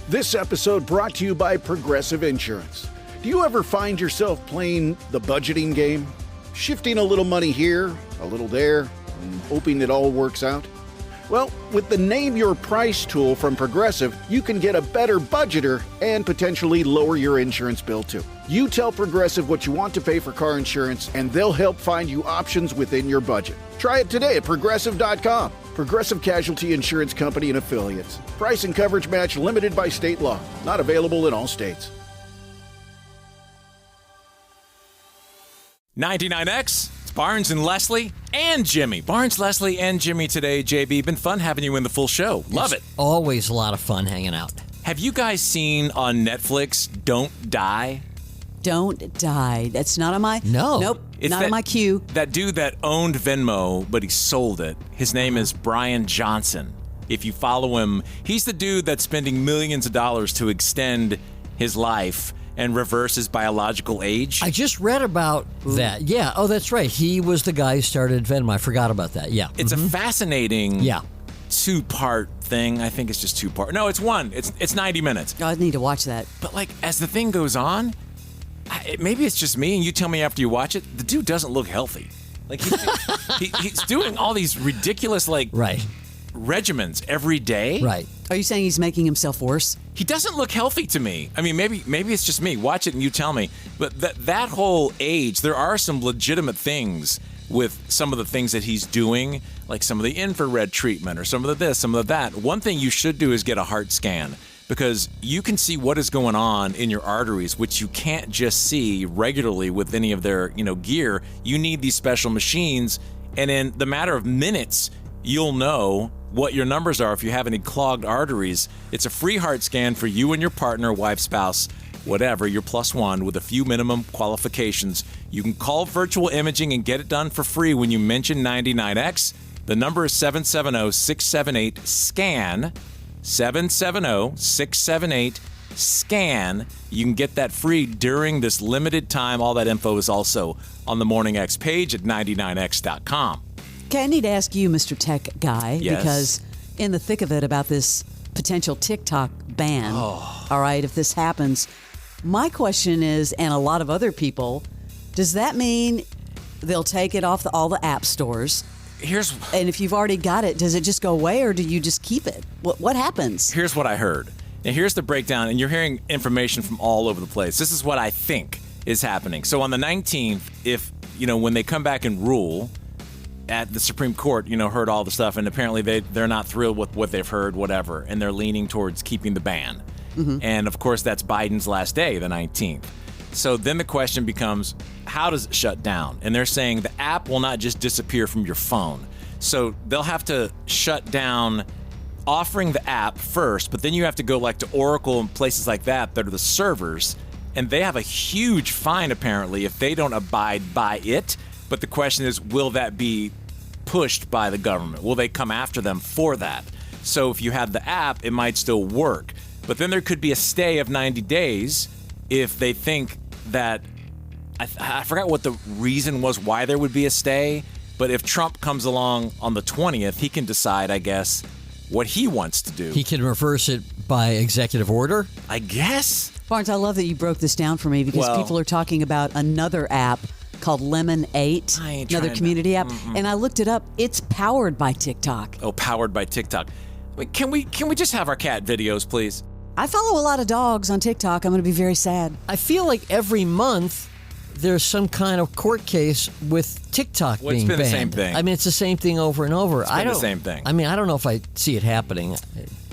This episode brought to you by Progressive Insurance. Do you ever find yourself playing the budgeting game? Shifting a little money here, a little there, and hoping it all works out? Well, with the Name Your Price tool from Progressive, you can get a better budgeter and potentially lower your insurance bill too. You tell Progressive what you want to pay for car insurance, and they'll help find you options within your budget. Try it today at Progressive.com. Progressive Casualty Insurance Company and Affiliates. Price and coverage match limited by state law. Not available in all states. 99X, it's Barnes and Leslie and Jimmy. Barnes, Leslie, and Jimmy today. JB, been fun having you in the full show. Love it. Always a lot of fun hanging out. Have you guys seen on Netflix Don't Die? Don't Die. That's not on my... No. Nope. It's not on my queue. That dude that owned Venmo, but he sold it. His name is Brian Johnson. If you follow him, he's the dude that's spending millions of dollars to extend his life and reverse his biological age. I just read about that. Yeah. Oh, that's right. He was the guy who started Venmo. I forgot about that. Yeah. It's a fascinating two-part thing. I think it's just two-part. No, it's one. It's 90 minutes. Oh, I need to watch that. But like, as the thing goes on, maybe it's just me, and you tell me after you watch it, the dude doesn't look healthy. Like he's doing all these ridiculous regimens every day. Right. Are you saying he's making himself worse? He doesn't look healthy to me. I mean, maybe it's just me. Watch it and you tell me. But that whole age, there are some legitimate things with some of the things that he's doing, like some of the infrared treatment or some of the this, some of that. One thing you should do is get a heart scan, because you can see what is going on in your arteries, which you can't just see regularly with any of their, gear. You need these special machines, and in the matter of minutes, you'll know what your numbers are if you have any clogged arteries. It's a free heart scan for you and your partner, wife, spouse, whatever, you're +1 with a few minimum qualifications. You can call Virtual Imaging and get it done for free when you mention 99X. The number is 770-678-SCAN. 770-678-SCAN. You can get that free during this limited time. All that info is also on the Morning X page at 99x.com. Okay, I need to ask you, Mr. Tech Guy, Yes. because in the thick of it about this potential TikTok ban, all right, if this happens, my question is, and a lot of other people, does that mean they'll take it off all the app stores? And if you've already got it, does it just go away, or do you just keep it? What happens? Here's what I heard. And here's the breakdown, and you're hearing information from all over the place. This is what I think is happening. So on the 19th, if, when they come back and rule at the Supreme Court, heard all the stuff, and apparently they're not thrilled with what they've heard, whatever, and they're leaning towards keeping the ban. Mm-hmm. And of course, that's Biden's last day, the 19th. So then the question becomes, how does it shut down? And they're saying the app will not just disappear from your phone. So they'll have to shut down offering the app first, but then you have to go to Oracle and places like that are the servers, and they have a huge fine apparently if they don't abide by it. But the question is, will that be pushed by the government? Will they come after them for that? So if you have the app, it might still work. But then there could be a stay of 90 days if they think that, I forgot what the reason was why there would be a stay, but if Trump comes along on the 20th, he can decide, I guess, what he wants to do. He can reverse it by executive order? I guess. Barnes, I love that you broke this down for me, because people are talking about another app called Lemon 8, another community app, and I looked it up. It's powered by TikTok. Oh, powered by TikTok. Wait, can we just have our cat videos, please? I follow a lot of dogs on TikTok. I'm going to be very sad. I feel like every month there's some kind of court case with TikTok being banned. It's been the same thing. I mean, it's the same thing over and over. It's been the same thing. I mean, I don't know if I see it happening.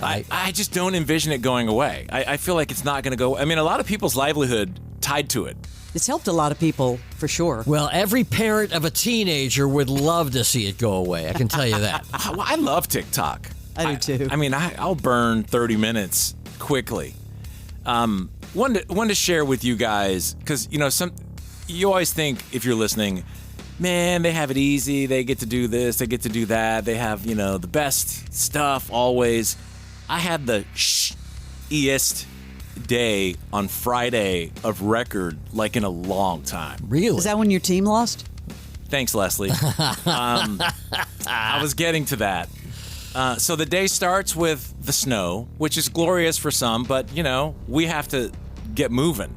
I just don't envision it going away. I feel like it's not going to go. I mean, a lot of people's livelihood tied to it. It's helped a lot of people, for sure. Well, every parent of a teenager would love to see it go away. I can tell you that. I love TikTok. I do too. I mean, I'll burn 30 minutes quickly. One to share with you guys, because you always think, if you're listening, man, they have it easy. They get to do this. They get to do that. They have the best stuff always. I had the eest day on Friday of record, like in a long time. Really? Is that when your team lost? Thanks, Leslie. I was getting to that. So the day starts with the snow, which is glorious for some, but, we have to get moving.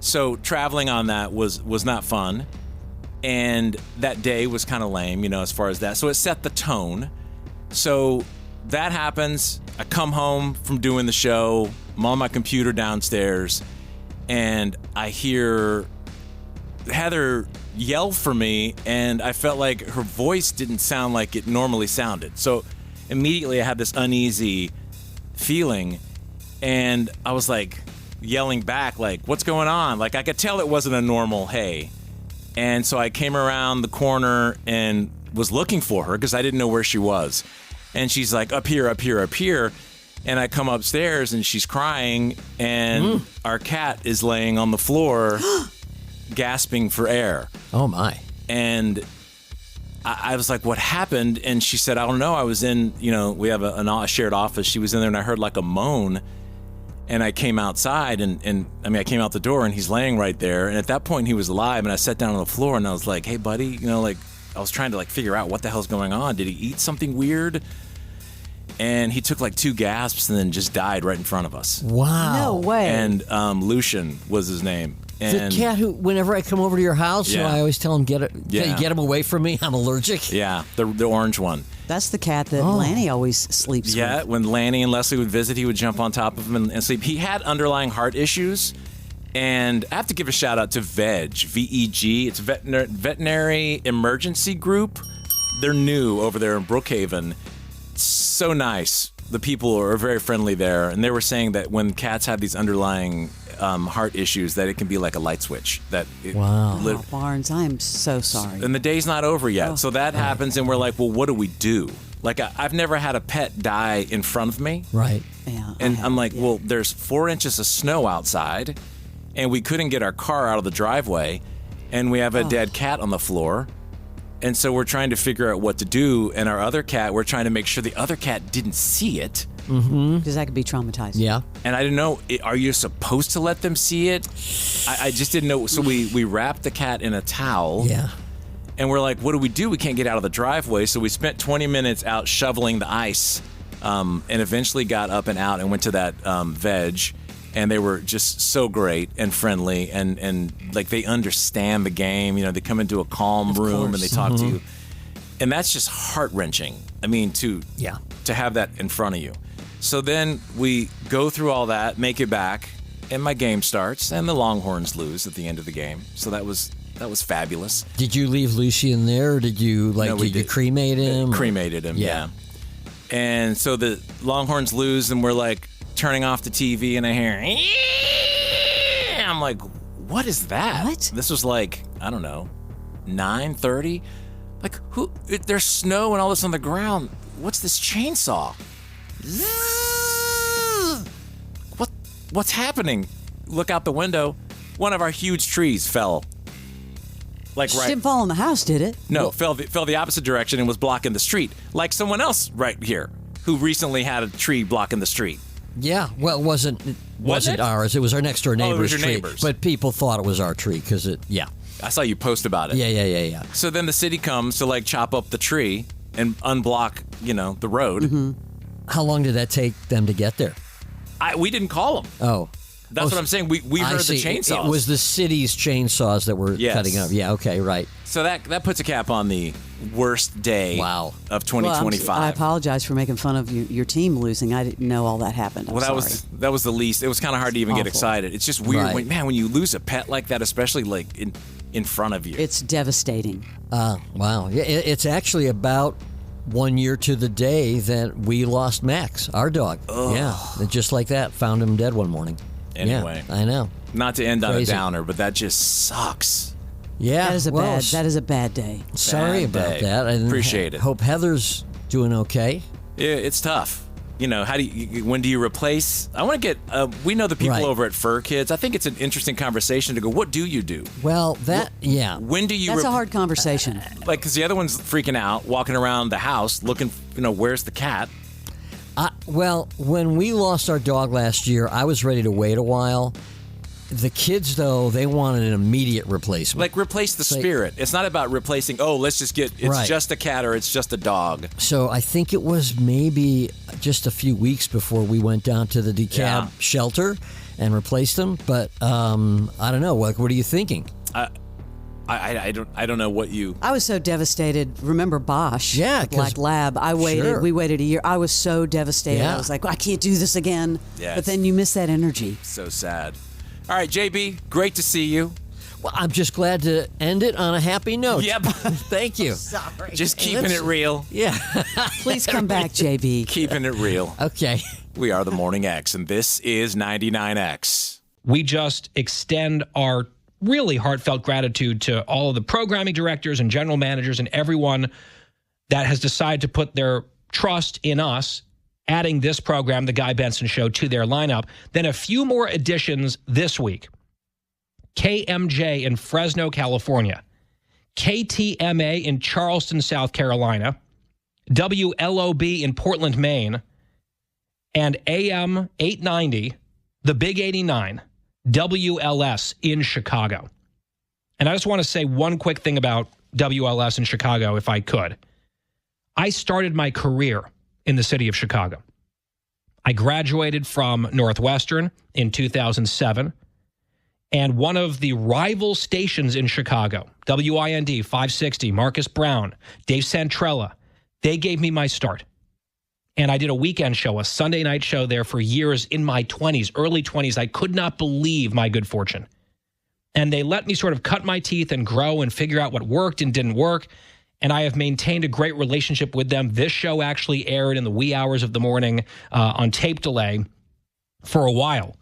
So traveling on that was not fun. And that day was kind of lame, as far as that. So it set the tone. So that happens. I come home from doing the show. I'm on my computer downstairs. And I hear Heather yell for me. And I felt like her voice didn't sound like it normally sounded. So immediately I had this uneasy feeling. And I was like yelling back, like, what's going on? Like, I could tell it wasn't a normal hey. And so I came around the corner and was looking for her because I didn't know where she was. And she's like, up here, up here, up here. And I come upstairs and she's crying. And our cat is laying on the floor gasping for air. Oh, my. And I was like, what happened? And she said, I don't know. I was in, we have a shared office. She was in there and I heard like a moan. And I came outside I came out the door and he's laying right there. And at that point he was alive and I sat down on the floor and I was like, hey buddy, I was trying to figure out what the hell's going on. Did he eat something weird? And he took 2 gasps and then just died right in front of us. Wow. No way. And Lucian was his name. And the cat who, whenever I come over to your house, Yeah. I always tell him, get Yeah. him away from me. I'm allergic. Yeah, the orange one. That's the cat that Lanny always sleeps Yeah, with. when Lanny and Leslie would visit, he would jump on top of him and sleep. He had underlying heart issues, and I have to give a shout out to VEG. It's Veterinary Emergency Group. They're new over there in Brookhaven. So nice. The people are very friendly there, and they were saying that when cats have these underlying heart issues, that it can be like a light switch. Wow. Oh, Barnes, I am so sorry. And the day's not over yet. So that happens, and we're like, well, what do we do? I've never had a pet die in front of me. Right. Yeah, And I'm like, well, there's 4 inches of snow outside, and we couldn't get our car out of the driveway, and we have a dead cat on the floor. And so we're trying to figure out what to do. And our other cat, we're trying to make sure the other cat didn't see it. Because that could be traumatizing. Yeah. And I didn't know, are you supposed to let them see it? I just didn't know. So we wrapped the cat in a towel. Yeah. And we're like, what do we do? We can't get out of the driveway. So we spent 20 minutes out shoveling the ice, and eventually got up and out and went to that veg. And they were just so great and friendly, and they understand the game. They come into a calm room and they talk to you. And that's just heart-wrenching. I mean, to have that in front of you. So then we go through all that, make it back, and my game starts, and the Longhorns lose at the end of the game. So that was fabulous. Did you leave Lucian there, or did you No, we did you did. cremate him? Cremated him, yeah. And so the Longhorns lose, and we're turning off the TV, and I hear, I'm like, what is that? What? This was I don't know, 9:30. There's snow and all this on the ground. What's this chainsaw? What's happening? Look out the window. One of our huge trees fell. It didn't fall in the house, did it? No, fell the opposite direction and was blocking the street. Like someone else right here who recently had a tree blocking the street. Yeah. Well, it wasn't it? ours. It was our next door neighbor's it was your tree. neighbor's. But people thought it was our tree because I saw you post about it. Yeah. So then the city comes to chop up the tree and unblock, the road. Mm-hmm. How long did that take them to get there? We didn't call them. Oh. That's what I'm saying. We I heard see. the chainsaws. It was the city's chainsaws that were Yes. cutting up. Yeah, okay, right. So that puts a cap on the worst day Wow. of Well, 2025. I apologize for making fun of your team losing. I didn't know all that happened. I'm Well, sorry. that was the least. It was kind of hard to even get Awful. excited. It's just weird, Right. when you lose a pet like that, especially in front of you. It's devastating. Wow. Yeah, it's actually about 1 year to the day that we lost Max, our dog. Yeah, and just like that, found him dead one morning. Anyway. Yeah, I know. Not to end on a Crazy. downer, but that just sucks. Yeah, That is a bad day. Sorry bad about day. that. I Appreciate it. Hope Heather's doing okay. Yeah, it's tough. How do when do you replace? I want to get. We know the people Right. over at Fur Kids. I think it's an interesting conversation to go. What do you do? Well, yeah. When do you? That's a hard conversation. Because the other one's freaking out, walking around the house looking. Where's the cat? Well, when we lost our dog last year, I was ready to wait a while. The kids, though, they wanted an immediate replacement. Like, replace the spirit. It's not about replacing, let's just get, it's just a cat or it's just a dog. So I think it was maybe just a few weeks before we went down to the decab shelter and replaced them. But I don't know. What are you thinking? I don't know what you... I was so devastated. Remember Bosch? Yeah. Black Lab. I waited. Sure. We waited a year. I was so devastated. Yeah. I was like, I can't do this again. Yeah, but then you miss that energy. So sad. All right, JB, great to see you. Well, I'm just glad to end it on a happy note. Yep. Thank you. Sorry. Just keeping it real. Yeah. Please come back, JB. Keeping it real. Okay. We are the Morning X, and this is 99X. We just extend our really heartfelt gratitude to all of the programming directors and general managers and everyone that has decided to put their trust in us, adding this program, The Guy Benson Show, to their lineup. Then a few more additions this week. KMJ in Fresno, California. KTMA in Charleston, South Carolina. WLOB in Portland, Maine. And AM 890, The Big 89, WLS in Chicago. And I just want to say one quick thing about WLS in Chicago, if I could. I started my career in the city of Chicago. I graduated from Northwestern in 2007, and one of the rival stations in Chicago, WIND 560, Marcus Brown, Dave Santrella, they gave me my start. And I did a weekend show, a Sunday night show there for years in my 20s, early 20s. I could not believe my good fortune. And they let me sort of cut my teeth and grow and figure out what worked and didn't work. And I have maintained a great relationship with them. This show actually aired in the wee hours of the morning on tape delay for a while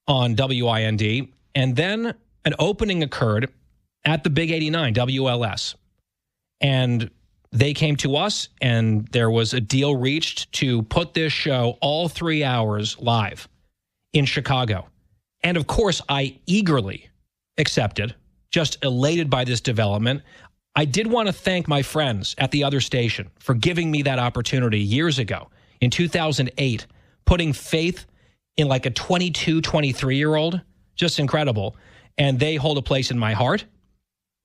on WIND. And then an opening occurred at the Big 89, WLS. And they came to us, and there was a deal reached to put this show all 3 hours live in Chicago. And of course, I eagerly accepted, just elated by this development. I did want to thank my friends at the other station for giving me that opportunity years ago in 2008, putting faith in like a 22, 23-year-old, just incredible. And they hold a place in my heart.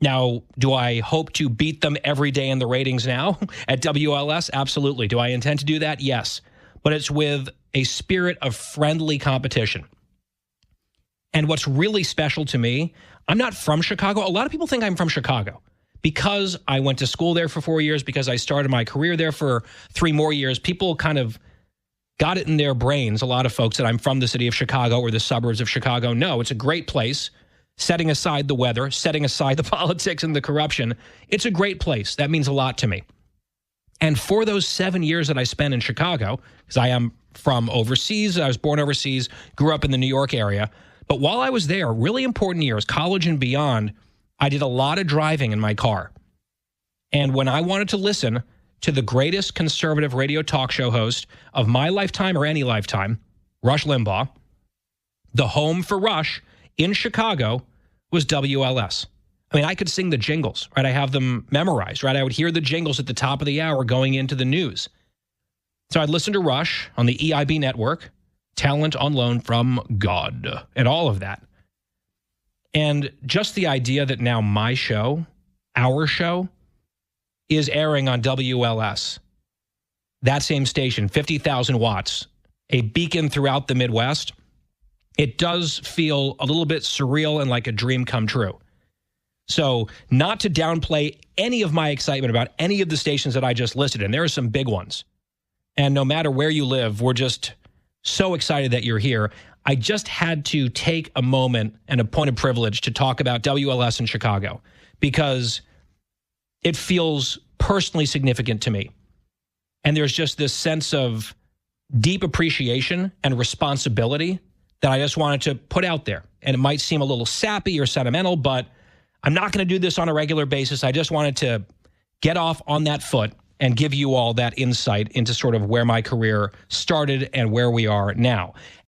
Now, do I hope to beat them every day in the ratings now at WLS? Absolutely. Do I intend to do that? Yes. But it's with a spirit of friendly competition. And what's really special to me, I'm not from Chicago. A lot of people think I'm from Chicago because I went to school there for 4 years, because I started my career there for 3 more years. People kind of got it in their brains, a lot of folks, that I'm from the city of Chicago or the suburbs of Chicago. No, it's a great place. Setting aside the weather, setting aside the politics and the corruption, it's a great place. That means a lot to me. And for those 7 years that I spent in Chicago, because I am from overseas, I was born overseas, grew up in the New York area. But while I was there, really important years, college and beyond, I did a lot of driving in my car. And when I wanted to listen to the greatest conservative radio talk show host of my lifetime or any lifetime, Rush Limbaugh, the home for Rush in Chicago was WLS. I mean, I could sing the jingles, right? I have them memorized, right? I would hear the jingles at the top of the hour going into the news. So I'd listen to Rush on the EIB network, talent on loan from God, and all of that. And just the idea that now my show, our show, is airing on WLS, that same station, 50,000 watts, a beacon throughout the Midwest, it does feel a little bit surreal and like a dream come true. So not to downplay any of my excitement about any of the stations that I just listed, and there are some big ones. And no matter where you live, we're just so excited that you're here. I just had to take a moment and a point of privilege to talk about WLS in Chicago, because it feels personally significant to me. And there's just this sense of deep appreciation and responsibility that I just wanted to put out there. And it might seem a little sappy or sentimental, but I'm not going to do this on a regular basis. I just wanted to get off on that foot and give you all that insight into sort of where my career started and where we are now.